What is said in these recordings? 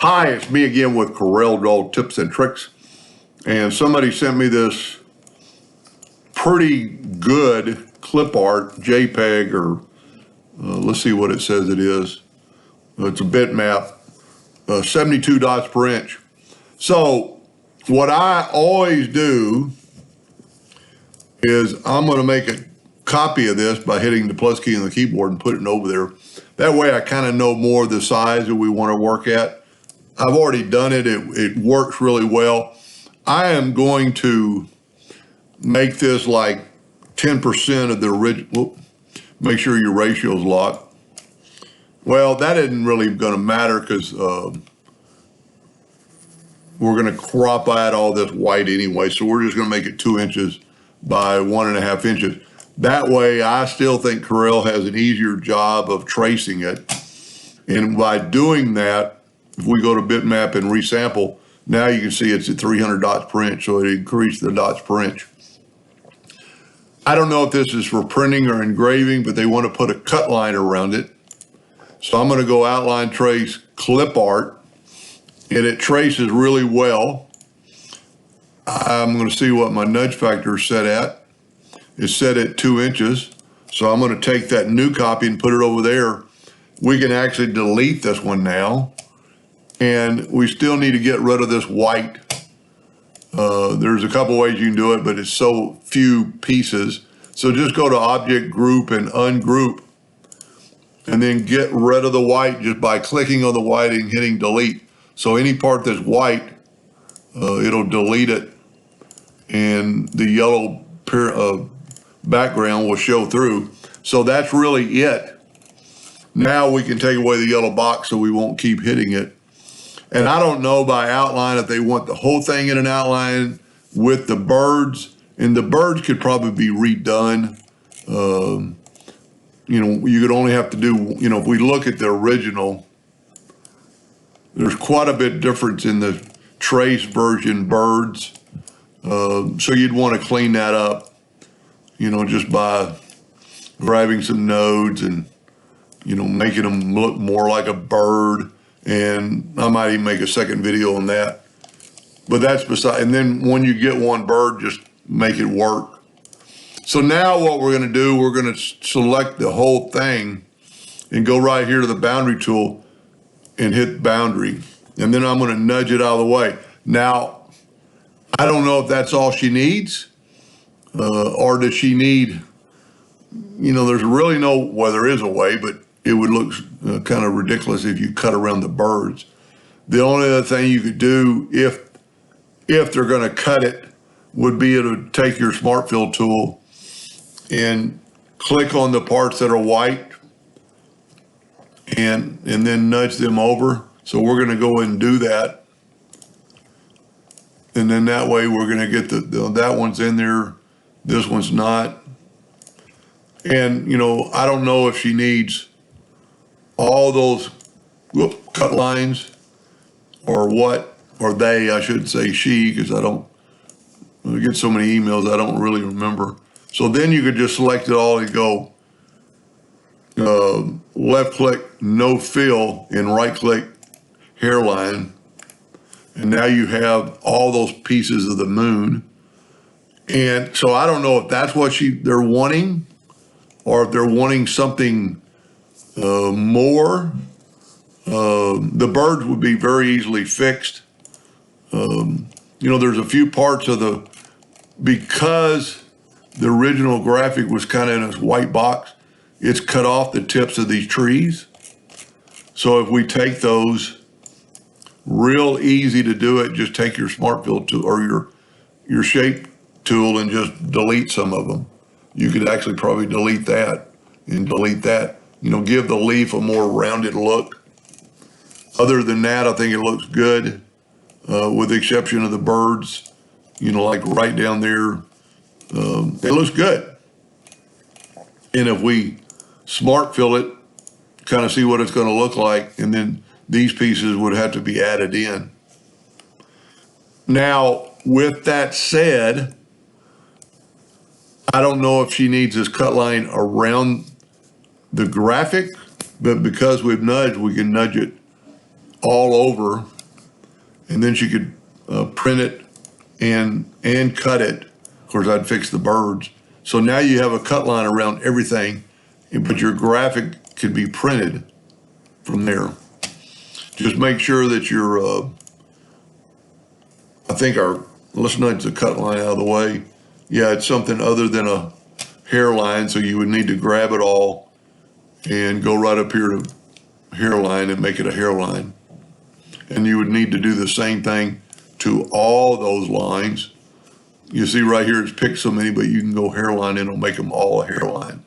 Hi, it's me again with Corel Draw Tips and Tricks. And somebody sent me this pretty good clip art, JPEG, or let's see what it says it is. It's a bitmap, 72 dots per inch. So what I always do is I'm going to make a copy of this by hitting the plus key on the keyboard and putting it over there. That way I kind of know more of the size that we want to work at. I've already done it. It works really well. I am going to make this like 10% of the original. Make sure your ratio is locked. Well, that isn't really going to matter because we're going to crop out all this white anyway. So we're just going to make it 2 inches by 1.5 inches. That way, I still think Corel has an easier job of tracing it. And by doing that, if we go to bitmap and resample, now you can see it's at 300 dots per inch, so it increased the dots per inch. I don't know if this is for printing or engraving, but they want to put a cut line around it. So I'm going to go outline trace clip art, and it traces really well. I'm going to see what my nudge factor is set at. It's set at 2 inches. So I'm going to take that new copy and put it over there. We can actually delete this one now. And we still need to get rid of this white. There's a couple ways you can do it, but it's so few pieces. So just go to Object, Group, and Ungroup, and then get rid of the white just by clicking on the white and hitting Delete. So any part that's white, it'll delete it, and the yellow background will show through. So that's really it. Now we can take away the yellow box so we won't keep hitting it. And I don't know by outline if they want the whole thing in an outline with the birds, and the birds could probably be redone. You know, you could only have to do, you know, if we look at the original, there's quite a bit difference in the trace version birds. So you'd want to clean that up, you know, just by grabbing some nodes and, you know, making them look more like a bird. And I might even make a second video on that. But that's beside, and then when you get one bird, just make it work. So now what we're going to do, we're going to select the whole thing and go right here to the boundary tool and hit boundary. And then I'm going to nudge it out of the way. Now, I don't know if that's all she needs, or does she need, you know, there's really no, well, there is a way, but it would look kind of ridiculous if you cut around the birds. The only other thing you could do if they're going to cut it would be to take your Smart Fill tool and click on the parts that are white and then nudge them over. So we're going to go and do that. And then that way we're going to get that one's in there, this one's not. And, you know, I don't know if she needs all those cut lines or what, or they, I should say she, because I get so many emails I don't really remember. So then you could just select it all and go left click, no fill, and right click hairline. And now you have all those pieces of the moon. And so I don't know if that's what they're wanting, or if they're wanting something more. The birds would be very easily fixed. You know, there's a few parts of because the original graphic was kind of in this white box, it's cut off the tips of these trees. So if we take those, real easy to do it, just take your Smart Fill tool or your shape tool and just delete some of them. You could actually probably delete that and delete that. You know, give the leaf a more rounded look. Other than that, I think it looks good, with the exception of the birds, you know, like right down there. It looks good. And if we Smart Fill it, kind of see what it's going to look like, and then these pieces would have to be added in. Now, with that said, I don't know if she needs this cut line around the graphic, but because we've nudged, we can nudge it all over and then she could print it and cut it. Of course, I'd fix the birds. So now you have a cut line around everything, but your graphic could be printed from there. Just make sure that your, let's nudge the cut line out of the way. Yeah, it's something other than a hairline, so you would need to grab it all and go right up here to hairline and make it a hairline. And you would need to do the same thing to all those lines. You see right here, it's picked so many, but you can go hairline and it'll make them all a hairline.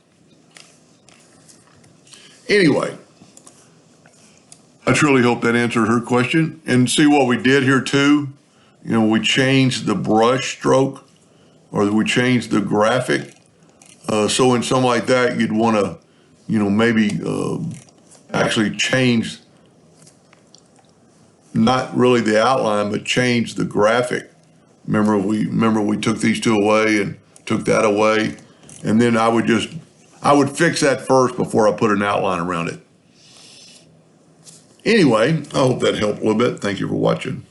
Anyway, I truly hope that answered her question. And see what we did here too. We changed the brush stroke, or we changed the graphic. So in something like that, you'd want to, maybe actually change, not really the outline, but change the graphic. Remember we took these two away and took that away, and then I would fix that first before I put an outline around it. Anyway, I hope that helped a little bit. Thank you for watching.